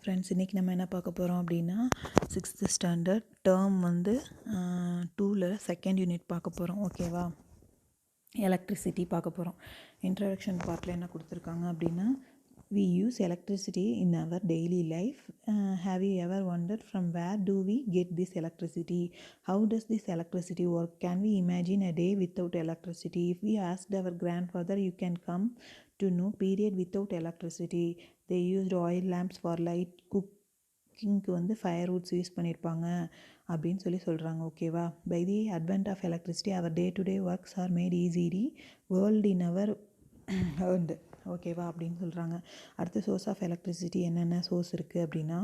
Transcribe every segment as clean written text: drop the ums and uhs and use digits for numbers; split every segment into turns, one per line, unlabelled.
Friends, இன்றைக்கி நம்ம என்ன பார்க்க போகிறோம் அப்படின்னா 6th ஸ்டாண்டர்ட் டேர்ம் 2ல் செகண்ட் யூனிட் பார்க்க போகிறோம். ஓகேவா? எலக்ட்ரிசிட்டி பார்க்க போகிறோம். இன்ட்ரடக்ஷன் பார்ட்டில் என்ன கொடுத்துருக்காங்க அப்படின்னா, we use electricity in our daily life. Have you ever wondered from where do we get this electricity? How does this electricity work? Can we imagine a day without electricity? If we asked our grandfather, you can come to know period without electricity. They used oil lamps for light, குக்கிங்க்கு firewoods use பண்ணியிருப்பாங்க அப்படின்னு சொல்கிறாங்க. ஓகேவா? By the advent of electricity our day to day works are made easily world in our hand. ஓகேவா? அப்படின்னு சொல்கிறாங்க. அடுத்த source of electricity என்னென்ன சோர்ஸ் இருக்குது அப்படின்னா,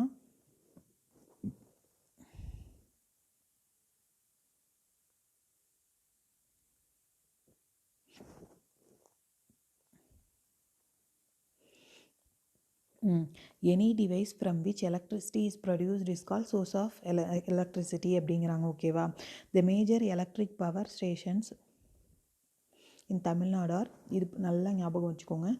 any device from which electricity is produced is call source of electricity அப்படிங்கிறாங்க. ஓகேவா? The major electric power stations in Tamil Nadu are, இது நல்லா ஞாபகம் வச்சுக்கோங்க,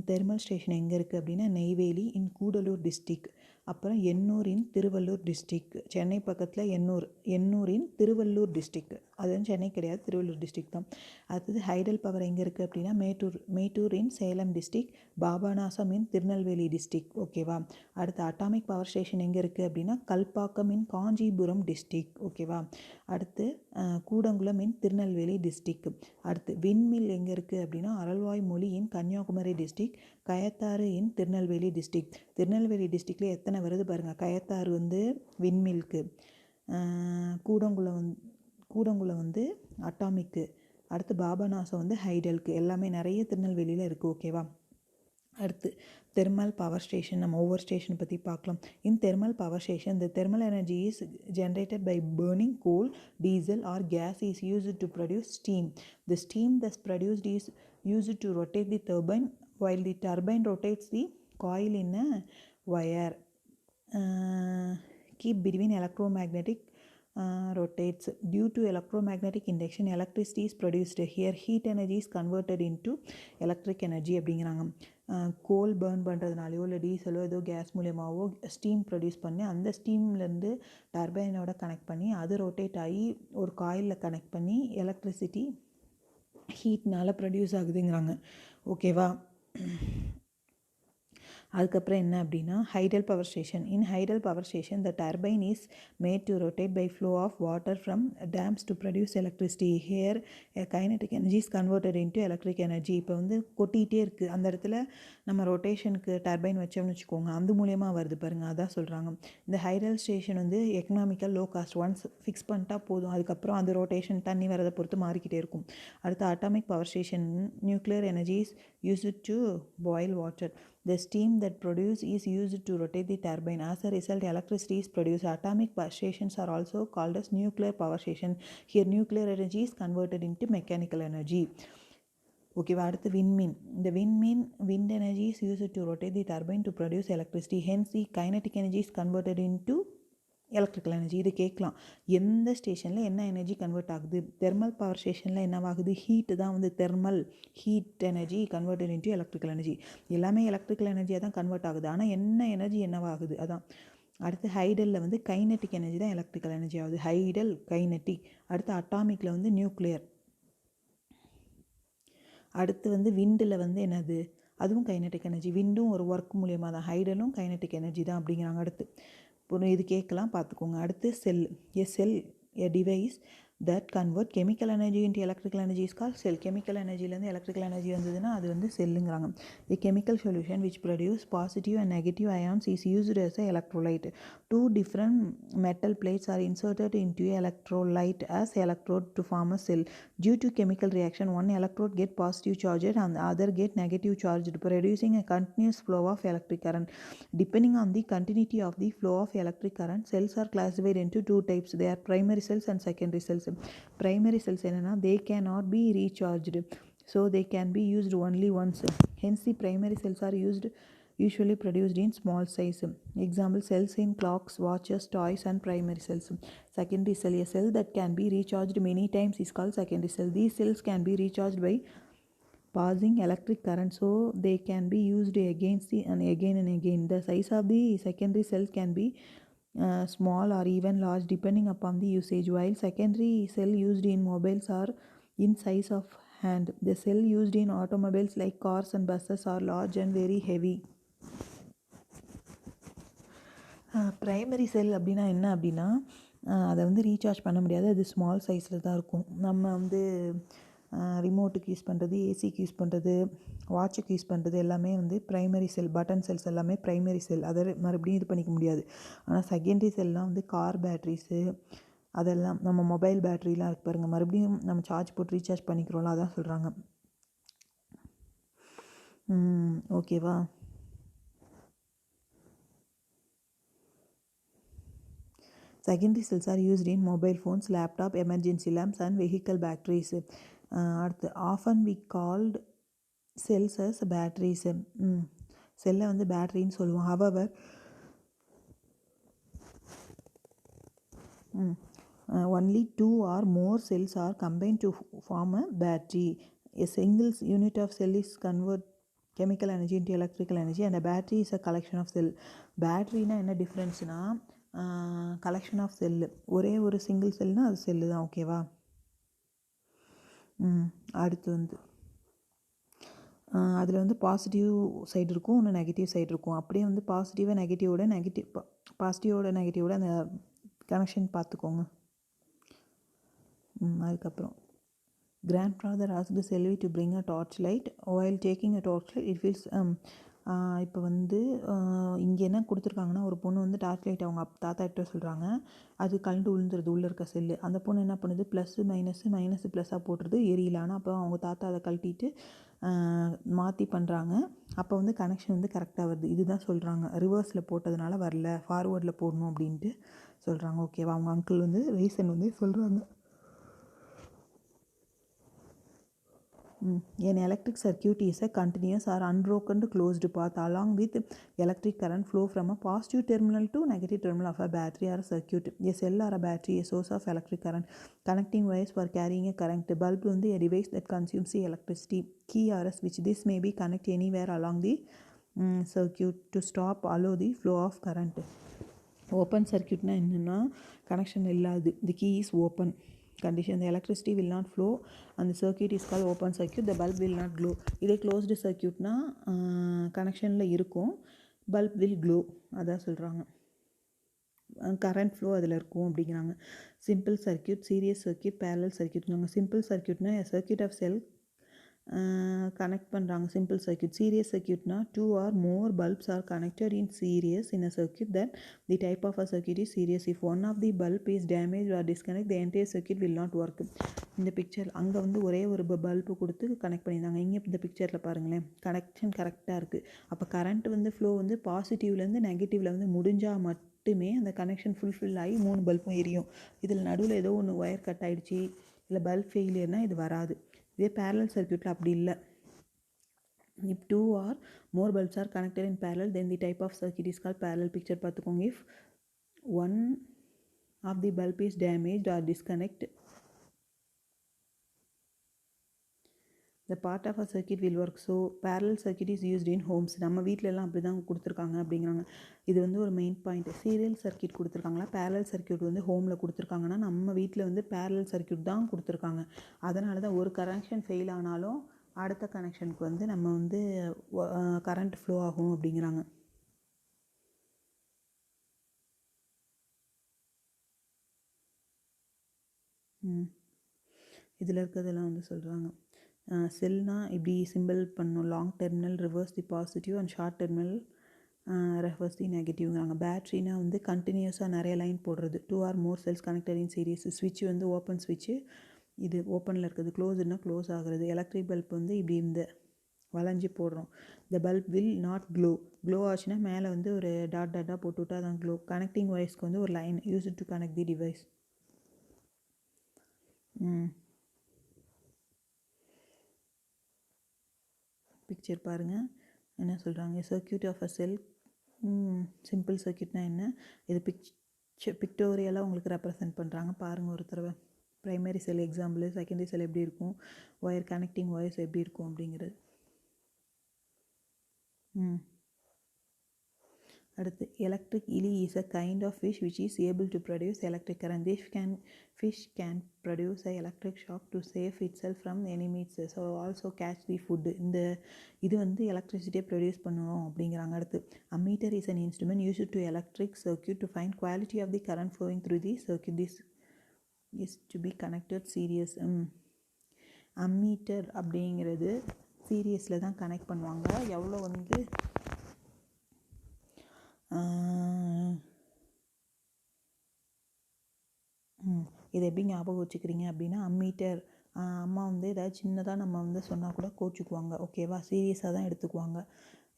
தெர்மல் ஸ்டேஷன் எங்கே இருக்குது அப்படின்னா நெய்வேலி இன் கூடலூர் டிஸ்ட்ரிக், அப்புறம் எண்ணூர் இன் திருவள்ளூர் டிஸ்ட்ரிக், சென்னை பக்கத்தில் எண்ணூர் இன் திருவள்ளூர் டிஸ்ட்ரிக், அது சென்னை கிடையாது, திருவள்ளூர் டிஸ்ட்ரிக் தான். அடுத்தது ஹைடல் பவர் எங்கே இருக்குது அப்படின்னா மேட்டூர் இன் சேலம் டிஸ்ட்ரிக், பாபநாசம் இன் திருநெல்வேலி டிஸ்ட்ரிக். ஓகேவா? அடுத்து அட்டாமிக் பவர் ஸ்டேஷன் எங்கே இருக்குது அப்படின்னா கல்பாக்கம் இன் காஞ்சிபுரம் டிஸ்ட்ரிக். ஓகேவா? அடுத்து கூடங்குளம் இன் திருநெல்வேலி டிஸ்ட்ரிக். அடுத்து விண்மில் எங்கே இருக்குது அப்படின்னா அரல்வாய்மொழி இன் கன்னியாகுமரி டிஸ்ட்ரிக், கயத்தாறு இன் திருநெல்வேலி டிஸ்ட்ரிக். திருநெல்வேலி டிஸ்ட்ரிக்டில் எத்தனை வருது பாருங்கள். கயத்தாறு விண்மில்க்கு, கூடங்குளம் அட்டாமிக்கு, அடுத்து பாபநாசம் ஹைடலுக்கு, எல்லாமே நிறைய திருநெல்வேலியில் இருக்குது. ஓகேவா? அடுத்து தெர்மல் பவர் ஸ்டேஷன், நம்ம ஒவ்வொரு ஸ்டேஷன் பற்றி பார்க்கலாம். In thermal power station the thermal energy is generated by burning coal, diesel or gas is used to produce steam. The steam thus produced is used to rotate the turbine while the turbine rotates the coil in a wire. Keep between electromagnetic rotates. Due to electromagnetic induction, electricity is produced. Here heat energy is converted into electric energy அப்படிங்கிறாங்க. கோல் burn பண்ணுறதுனாலையோ இல்லை டீசலோ ஏதோ case மூலியமாகவோ steam produce பண்ணி அந்த ஸ்டீம்லேருந்து டர்பைனோட connect பண்ணி அது rotate ஆகி ஒரு காயிலில் கனெக்ட் பண்ணி எலக்ட்ரிசிட்டி ஹீட்னால் ப்ரொடியூஸ் ஆகுதுங்கிறாங்க. ஓகேவா? அதுக்கப்புறம் என்ன அப்படின்னா hydel power station. In hydel power station the turbine is made to rotate by flow of water from dams to produce electricity. Here kinetic energy is converted into electric energy. இப்போ கொட்டிகிட்டே இருக்குது, அந்த இடத்துல நம்ம ரொட்டேஷனுக்கு டர்பைன் வச்சோம்னு வச்சுக்கோங்க, அந்த மூலியமாக வருது பாருங்கள், அதான் சொல்கிறாங்க. இந்த hydel station economical low cost. Once fix பண்ணிட்டா போதும், அதுக்கப்புறம் அந்த ரொட்டேஷன் தண்ணி வரதை பொறுத்து மாறிக்கிட்டே இருக்கும். அடுத்து atomic power station nuclear energy is used to boil water. The steam that produced is used to rotate the turbine. As a result, electricity is produced. Atomic power stations are also called as nuclear power station. Here, nuclear energy is converted into mechanical energy. Okay, அடுத்து விண்மீன். The wind energy is used to rotate the turbine to produce electricity. Hence, the kinetic energy is converted into electrical energy. இது கேட்கலாம், எந்த ஸ்டேஷனில் என்ன energy convert ஆகுது? Thermal power ஸ்டேஷனில் என்னவாகுது? Heat தான் thermal heat energy converted into electrical energy. எல்லாமே electrical எனர்ஜியாக தான் கன்வெர்ட் ஆகுது, ஆனால் என்ன எனர்ஜி என்னவாகுது அதான். அடுத்து ஹைடலில் கைனட்டிக் எனர்ஜி தான் எலக்ட்ரிக்கல் எனர்ஜி ஆகுது. ஹைடல் கைனட்டிக். அடுத்து அட்டாமிக்கில் நியூக்ளியர். அடுத்து விண்டில் என்னது? அதுவும் கைனட்டிக் எனர்ஜி. விண்டும் ஒரு ஒர்க் மூலியமாக தான், ஹைடலும் கைனட்டிக் எனர்ஜி தான் அப்படிங்கிறாங்க. அடுத்து இது கேட்கலாம், பார்த்துக்கோங்க. அடுத்து cell a device that convert chemical energy into electrical energy is called cell. chemical energyலேருந்து எலக்ட்ரிக்கல் எனர்ஜி வந்ததுன்னா அது செல்லுங்கிறாங்க. A chemical solution which produce positive and negative ions is used as a electrolyte. Two different metal plates are inserted into a electrolyte as electrode to form a cell. Due to chemical reaction, one electrode get positive charged and the other get negative charged, producing a continuous flow of electric current. Depending on the continuity of the flow of electric current, cells are classified into two types. They are primary cells and secondary cells. Primary cells என்னன்னா they cannot be recharged, so they can be used only once. Hence the primary cells are usually produced in small size. Example, cells in clocks, watches, toys and primary cells. Secondary cell, a cell that can be recharged many times is called secondary cell. These cells can be recharged by passing electric current, so they can be used against and again and again. The size of the secondary cell can be small or even large depending upon the usage. While secondary cell used in mobiles are in size of hand, the cell used in automobiles like cars and buses are large and very heavy. Primary cell அப்படின்னா என்ன அப்படின்னா அதை வந்து recharge பண்ண முடியாது, அது small சைஸில் தான் இருக்கும். நம்ம வந்து ரிமோட்டுக்கு யூஸ் பண்ணுறது, ஏசிக்கு யூஸ் பண்ணுறது, வாட்சுக்கு யூஸ் பண்ணுறது எல்லாமே வந்து ப்ரைமரி செல், பட்டன் செல்ஸ் எல்லாமே ப்ரைமரி செல். அதை மறுபடியும் இது பண்ணிக்க முடியாது. ஆனால் செகண்டரி செல்லாம் வந்து கார் பேட்ரிஸு அதெல்லாம், நம்ம மொபைல் பேட்ரிலாம் இருக்கு பாருங்கள், மறுபடியும் நம்ம சார்ஜ் போட்டு ரீசார்ஜ் பண்ணிக்கிறோம்ல, அதான் சொல்கிறாங்க. ஓகேவா? Secondary cells are used in mobile phones, laptop, emergency lamps and vehicle batteries. Often we called cells as batteries. செல்லை வந்து பேட்டரின்னு சொல்லுவோம். However, only 2 or more cells are combined to form a battery. A single unit of cell is convert chemical energy into electrical energy and a battery is a collection of cell. பேட்டரினா என்ன டிஃப்ரென்ஸ்னா collection of cell. ஒரே ஒரு single செல்னால் அது cell தான். ஓகேவா? அடுத்து வந்து அதில் வந்து பாசிட்டிவ் சைடு இருக்கும், ஒன்று நெகட்டிவ் சைடு இருக்கும். அப்படியே வந்து பாசிட்டிவோட நெகட்டிவோட அந்த கனெக்ஷன் பார்த்துக்கோங்க. அதுக்கப்புறம் grandfather asked Selvi to bring a torchlight. While taking a torchlight, it feels இப்போ வந்து இங்கே என்ன கொடுத்துருக்காங்கன்னா, ஒரு பொண்ணு வந்து டார்ச் லைட் அவங்க தாத்தா கிட்ட சொல்கிறாங்க, அது கலந்து விழுந்துருது உள்ளே இருக்க செல்லு. அந்த பொண்ணு என்ன பண்ணுது, ப்ளஸ்ஸு மைனஸு ப்ளஸ்ஸாக போட்டுருது, எரியல. ஆனால் அப்போ அவங்க தாத்தா அதை கழட்டிட்டு மாற்றி பண்ணுறாங்க. அப்போ வந்து கனெக்ஷன் வந்து கரெக்டாக வருது. இதுதான் சொல்கிறாங்க, ரிவர்ஸில் போட்டதுனால வரல, ஃபார்வேர்டில் போடணும் அப்படின்ட்டு சொல்கிறாங்க. ஓகேவா? அவங்க அங்கிள் வந்து ரீசன் வந்து சொல்கிறாங்க. An electric circuit is a continuous or unbroken closed path along with electric current flow from a positive terminal to negative terminal of a battery or a circuit. A cell or a battery, a source of electric current, connecting wires for carrying a current. A bulb is a device that consumes the electricity. Key or a switch. This may be connected anywhere along the circuit to stop allow the flow of current. Open circuit na என்னன்னா connection இல்லாது. The key is open condition. The electricity will not flow and the circuit is called open circuit. The bulb will not glow. இதே closed circuit na கனெக்ஷனில் இருக்கும், bulb will glow. அதான் சொல்கிறாங்க, current flow அதில் இருக்கும் அப்படிங்கிறாங்க. Simple circuit, series circuit, parallel சர்க்கியூட்னாங்க. Simple சர்க்கியூட்னா circuit of cell connect பண்ணுறாங்க, சிம்பிள் சர்க்கியூட். சீரியஸ் சர்க்கியூட்னா 2 or more bulbs are connected in series in a circuit, then the type of a circuit is series. If one of the bulb is damaged or disconnect, the entire circuit will not work. இந்த picture அங்கே வந்து ஒரே ஒரு bulb கொடுத்து connect பண்ணியிருந்தாங்க. இங்கே இந்த பிக்சரில் பாருங்களேன், கனெக்ஷன் கரெக்டாக இருக்குது. அப்போ கரண்ட் வந்து ஃப்ளோ வந்து பாசிட்டிவ்லேருந்து நெகட்டிவில் வந்து முடிஞ்சால் மட்டுமே அந்த கனெக்ஷன் ஃபுல்ஃபில் ஆகி 3 பல்பும் எரியும். இதில் நடுவில் ஏதோ ஒன்று ஒயர் கட் ஆகிடுச்சி, இல்லை பல்ப் ஃபெயிலியர்னால் இது வராது. இதே பேரலல் சர்க்கியூட்டில் அப்படி இல்லை. If 2 or more bulbs are connected in parallel, then the type of circuit is called parallel. Picture பார்த்துக்கோங்க. If one of the bulb is damaged or disconnect, the part of a circuit will work. So parallel circuit is used in homes. நம்ம வீட்டிலலாம் அப்படி தான் கொடுத்துருக்காங்க அப்படிங்கிறாங்க. இது வந்து ஒரு மெயின் பாயிண்ட். சீரியல் சர்க்கியூட் கொடுத்துருக்காங்களா, பேரலல் சர்க்கியூட் வந்து ஹோமில் கொடுத்துருக்காங்கன்னா, நம்ம வீட்டில் வந்து பேரலல் சர்க்கியூட் தான் கொடுத்துருக்காங்க. அதனால தான் ஒரு கனெக்ஷன் ஃபெயில் ஆனாலும் அடுத்த கனெக்ஷனுக்கு வந்து நம்ம வந்து கரண்ட் ஃப்ளோ ஆகும் அப்படிங்கிறாங்க. இதில் இருக்கிறதெல்லாம் வந்து சொல்கிறாங்க. செல்னா இப்படி சிம்பிள் பண்ணும், long terminal refers the positive and short terminal refers the நெகட்டிவ்ங்கிறாங்க. பேட்ரினா வந்து கண்டினியூஸாக நிறைய லைன் போடுறது, 2 or more cells connected in series. ஸ்விட்ச் வந்து ஓப்பன் ஸ்விட்ச்சு, இது ஓப்பனில் இருக்குது. க்ளோஸ்னா க்ளோஸ் ஆகுறது. எலக்ட்ரிக் பல்ப் வந்து இப்படி இந்த வளைஞ்சி போடுறோம். த பல்ப் வில் நாட் க்ளோ ஆச்சுன்னா மேலே வந்து ஒரு டாட்டாக போட்டுவிட்டா தான் க்ளோ. கனெக்டிங் வாய்ஸ்க்கு வந்து ஒரு line use to connect the device. Picture பாருங்கள் என்ன சொல்கிறாங்க. Circuit of a cell, simple சர்க்கியூட்னா என்ன, இது பிக்டோரியலாக உங்களுக்கு ரெப்ரசன்ட் பண்ணுறாங்க பாருங்கள் ஒரு தடவை. Primary cell example, secondary cell எப்படி இருக்கும், ஒயர் கனெக்டிங் ஒயர்ஸ் எப்படி இருக்கும் அப்படிங்கிறது. அடுத்து electric eel is a kind of fish which is able to produce electric current. Fish can produce a electric shock to save itself from enemies, so also catch the food. இந்த இது வந்து எலக்ட்ரிசிட்டியை produce பண்ணுவோம் அப்படிங்கிறாங்க. அடுத்து ammeter is an instrument used to electric circuit to find quality of the current flowing through the circuit. This is to be connected series. Ammeter அப்படிங்கிறது சீரியஸில் தான் connect பண்ணுவாங்க. எவ்வளோ வந்து இதை எப்படி ஞாபகம் வச்சுக்கிறீங்க அப்படின்னா, அம்மீட்டர் அம்மா வந்து ஏதாவது சின்னதாக நம்ம வந்து சொன்னால் கூட கோச்சிக்குவாங்க, ஓகேவா, சீரியஸாக தான் எடுத்துக்குவாங்க.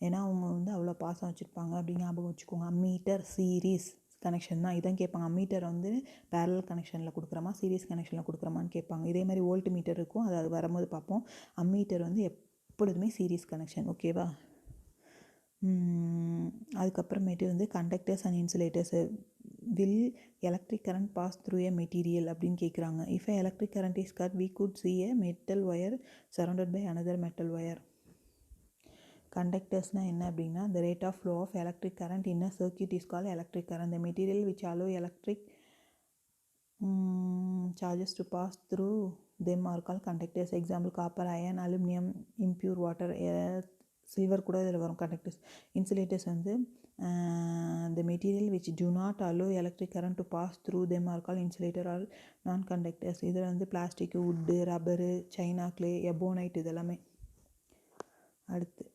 ஏன்னா அவங்க வந்து அவ்வளோ பாசம் வச்சுருப்பாங்க அப்படி ஞாபகம் வச்சுக்கோங்க. அம்மீட்டர் சீரீஸ் கனெக்ஷன் தான் இதான் கேட்பாங்க. அம்மீட்டர் வந்து பேரல் கனெக்ஷனில் கொடுக்குறோமா சீரியஸ் கனெக்ஷனில் கொடுக்குறோமான்னு கேட்பாங்க. இதே மாதிரி வோல்ட் மீட்டர் இருக்கும், அது வரும்போது பார்ப்போம். அம்மீட்டர் வந்து எப்பொழுதுமே சீரியஸ் கனெக்ஷன், ஓகேவா. அதுக்கப்புறமேட்டு வந்து conductors and insulators will electric current pass through a material அப்படின்னு கேட்குறாங்க. If a electric current is cut we could see a metal wire surrounded by another metal wire. கண்டக்டர்ஸ்னால் என்ன அப்படின்னா, the rate of flow of electric current in a circuit is called electric current. The material which allow electric charges to pass through them are called conductors. Example, copper, iron, aluminum, impure water, silver கூட இதில் வரும் conductors. Insulators வந்து the material which do not allow electric current to pass through them are called insulator or non-conductors. இதில் வந்து plastic, wood, rubber, China clay, ebonite இதெல்லாமே. அடுத்து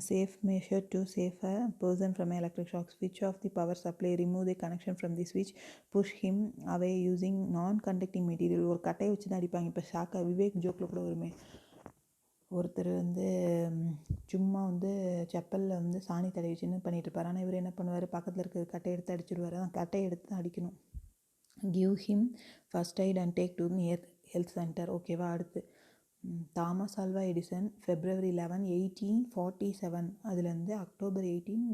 safe measure to save a person from electric shock. Switch off the power supply, remove the connection from the switch, push him away using non-conducting material. ஒரு கட்டையை வச்சு தான் அடிப்பாங்க. இப்போ ஷாக்கா விவேக் ஜோக்கில் கூட வருமே, ஒருத்தர் வந்து சும்மா வந்து செப்பலில் வந்து சாணி தடை வச்சுன்னு பண்ணிட்டு இருப்பார். ஆனால் இவர் என்ன பண்ணுவார், பக்கத்தில் இருக்கிற கட்டையை எடுத்து அடிச்சிடுவார். அதான் கட்டையை எடுத்து தான் அடிக்கணும். Give him first eight and take to near health centre, ஓகேவா. அடுத்து தாமஸ் ஆல்வா எடிசன் February 11, 1847 அதுலேருந்து October 18,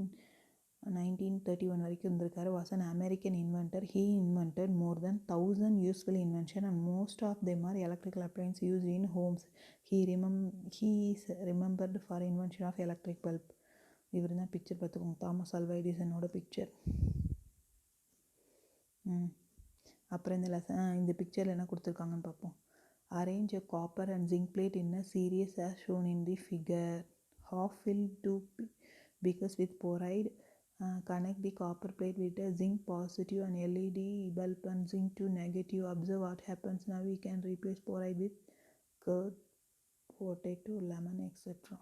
1931 வரைக்கும் இருந்திருக்காரு. Was an American inventor. He invented more than 1000 useful invention and most of them are electrical appliance used in homes. He is remembered for invention of electric bulb. இவர் தான் picture பார்த்துக்கோங்க, Thomas Alva எடிசனோட picture. அப்புறம் இந்த பிக்சரில் என்ன கொடுத்துருக்காங்கன்னு பார்ப்போம். Arrange a copper and zinc plate in a series as shown in the figure. Half fill 2 beakers with poride. Connect the copper plate with a zinc positive and LED bulb and zinc to negative. Observe what happens. Now we can replace poride with curd, potato, lemon, etc.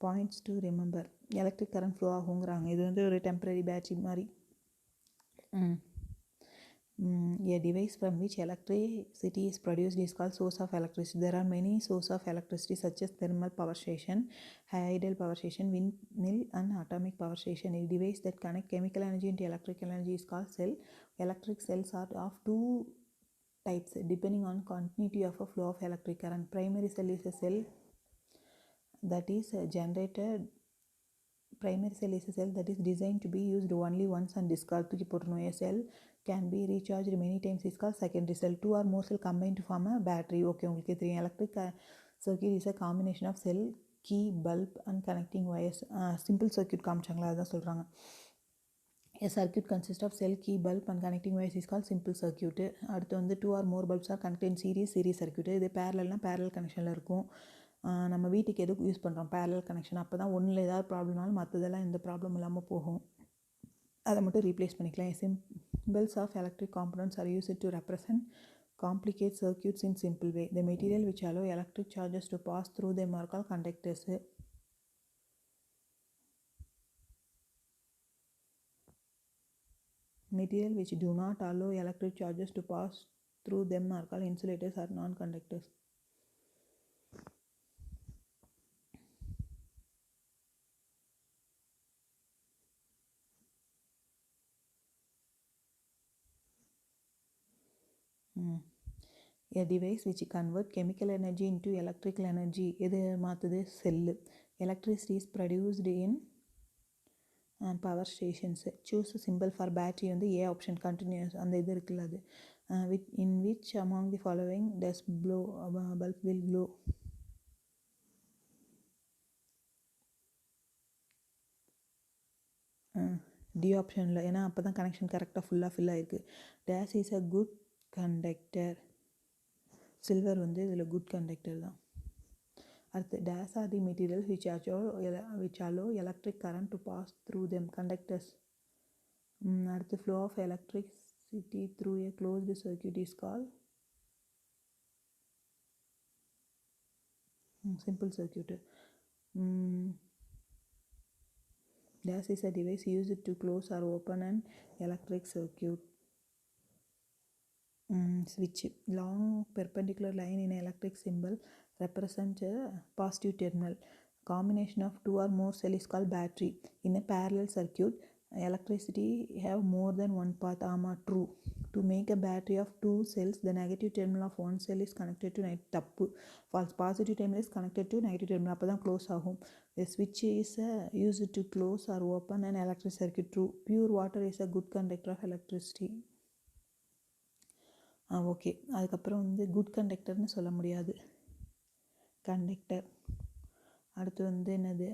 Points to remember. Electric current flow ஆகுங்கிறாங்க. இது வந்து ஒரு temporary battery மாதிரி. A device from which electricity is produced is called source of electricity. There are many sources of electricity such as thermal power station, hydel power station, windmill and atomic power station. A device that connects chemical energy into electrical energy is called cell. Electric cells are of two types depending on continuity of a flow of electric current. Primary cell is a cell that is generated. Primary cell is a cell that is designed to be used only once and discard. A cell can be recharged many times is called secondary cell. Two or more cells combine to form a battery. Okay, உங்களுக்கு தெரியும். Electric circuit is a combination of cell, key, bulb and connecting wires. Simple circuit காமிச்சாங்களா, அதான் சொல்கிறாங்க. A circuit consists of cell, key, bulb and connecting wires is called simple circuit. அடுத்து வந்து two or more bulbs are connected in series circuit. இது பேரலல்னா parallel கனெக்ஷனில் இருக்கும். நம்ம வீட்டுக்கு எதுக்கு use பண்ணுறோம், பேரலல் கனெக்ஷன். அப்போ தான் ஒன்றில் ஏதாவது ப்ராப்ளம்னாலும் மற்றதெல்லாம் எந்த ப்ராப்ளம் இல்லாமல் போகும், அதை மட்டும் ரீப்ளேஸ் பண்ணிக்கலாம். Symbols of electric components are used to represent complicate circuits in simple way. The material which allow electric charges to pass through them are called conductors. Material which do not allow electric charges to pass through them are called insulators or non-conductors. A device which convert chemical energy into electrical energy. எது மாற்றுது, செல்லு. Electricity is produced in power stations. Choose simple for battery வந்து A option continuous அந்த இது இருக்குல்ல அது. In which among the following does blow bulb will glow. D ஆப்ஷனில், ஏன்னா அப்போ தான் கனெக்ஷன் கரெக்டாக ஃபுல்லாக ஃபில் ஆகிருக்கு. This is a good conductor. Silver வந்து இதில் குட் கண்டக்டர் தான். அடுத்து these are the materials which allow electric current to pass through them. Conductors. அடுத்து flow of electricity through a closed circuit is called simple circuit. Dash is a device used to close or open an electric circuit. Switch. Long perpendicular line in electric symbol represents a positive terminal. Combination of two or more cells is called battery. In a parallel circuit, electricity have more than one path. True. To make a battery of two cells, the negative terminal of one cell is connected to தப்பு. False. Positive terminal is connected to negative terminal. அப்போ தான் close ஆகும். A switch is used to close or open an electric circuit. True. Pure water is a good conductor of electricity. Okay. அதுக்கப்புறம் வந்து good கண்டக்டர்னு சொல்ல முடியாது, conductor. அடுத்து வந்து என்னது,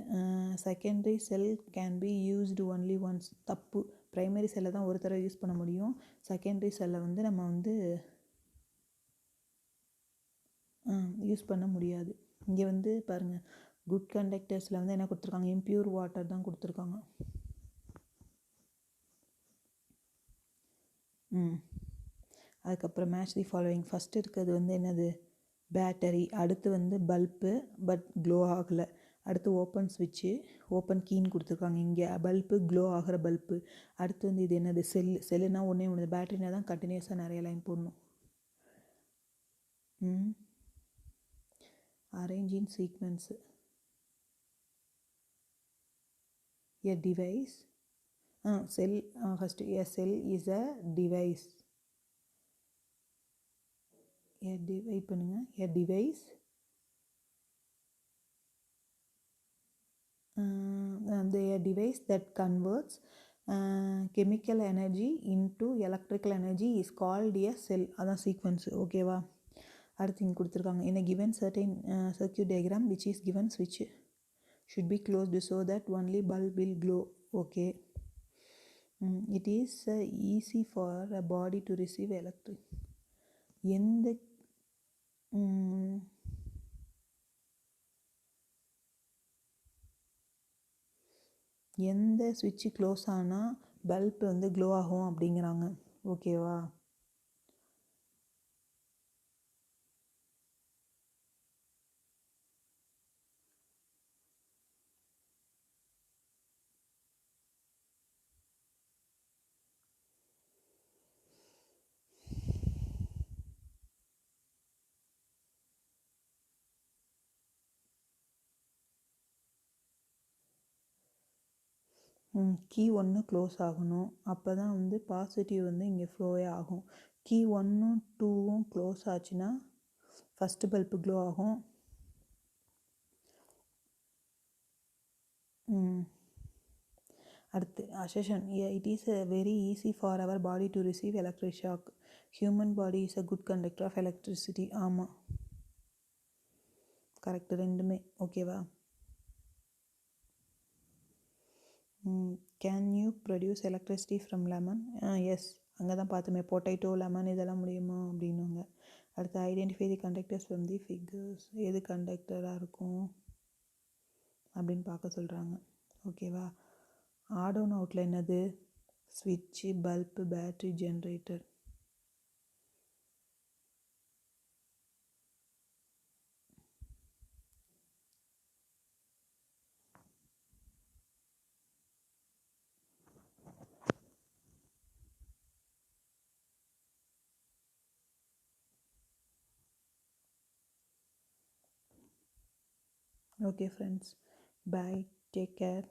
secondary sell can be used only once. தப்பு. Primary செல்லை தான் ஒரு தடவை யூஸ் பண்ண முடியும். செகண்டரி செல்லை வந்து நம்ம வந்து யூஸ் பண்ண முடியாது. இங்கே வந்து பாருங்கள், குட் கண்டக்டர்ஸில் வந்து என்ன கொடுத்துருக்காங்க, இம்பியூர் வாட்டர் தான் கொடுத்துருக்காங்க. அதுக்கப்புறம் மேட்ச் தி ஃபாலோவிங். ஃபஸ்ட்டு இருக்கிறது வந்து என்னது, பேட்டரி. அடுத்து வந்து பல்ப்பு, பட் க்ளோ ஆகலை. அடுத்து ஓப்பன் ஸ்விட்சு, ஓப்பன் கீன்னு கொடுத்துருக்காங்க. இங்கே பல்ப்பு, க்ளோ ஆகிற பல்ப்பு. அடுத்து வந்து இது என்னது, செல்லுனா ஒன்றே ஒன்று. பேட்டரினா தான் கண்டினியூஸாக நிறைய லைன் போடணும். Arrange in sequence. A device. Cell first. A cell is a device. Wait பண்ணுங்கள். A device a device that converts chemical energy into electrical energy is called a cell. அதான் சீக்வன்ஸ். ஓகேவா. அடுத்து இங்கே கொடுத்துருக்காங்க. in a given certain circuit diagram which is given, switch should be closed so that only bulb will glow. okay. It is easy for a body to receive electric. எந்த ஸ்விட்சு close ஆனால் bulb வந்து glow ஆகும் அப்படிங்கிறாங்க. ஓகேவா. Key 1 close ஆகணும். அப்போ தான் வந்து பாசிட்டிவ் வந்து இங்கே ஃப்ளோவே ஆகும். கீ 1ம் 2ம் க்ளோஸ் ஆச்சுன்னா ஃபஸ்ட்டு பல்ப்பு க்ளோ ஆகும். அடுத்து assertion. It is very easy for our body to receive electric shock. Human body is a good conductor of electricity. ஆமாம், கரெக்டு. ரெண்டுமே ஓகேவா. Can you produce electricity from lemon? Yes. அங்கே தான் பார்த்துமே potato, lemon இதெல்லாம் முடியுமா அப்படின்னுங்க. அடுத்து identify the conductors from the figures. எது கண்டக்டராக இருக்கும் அப்படின்னு பார்க்க சொல்கிறாங்க. ஓகேவா. ஆடோன் அவுட்டில் என்னது, ஸ்விட்சு, bulb, battery, generator. Okay friends, bye, take care.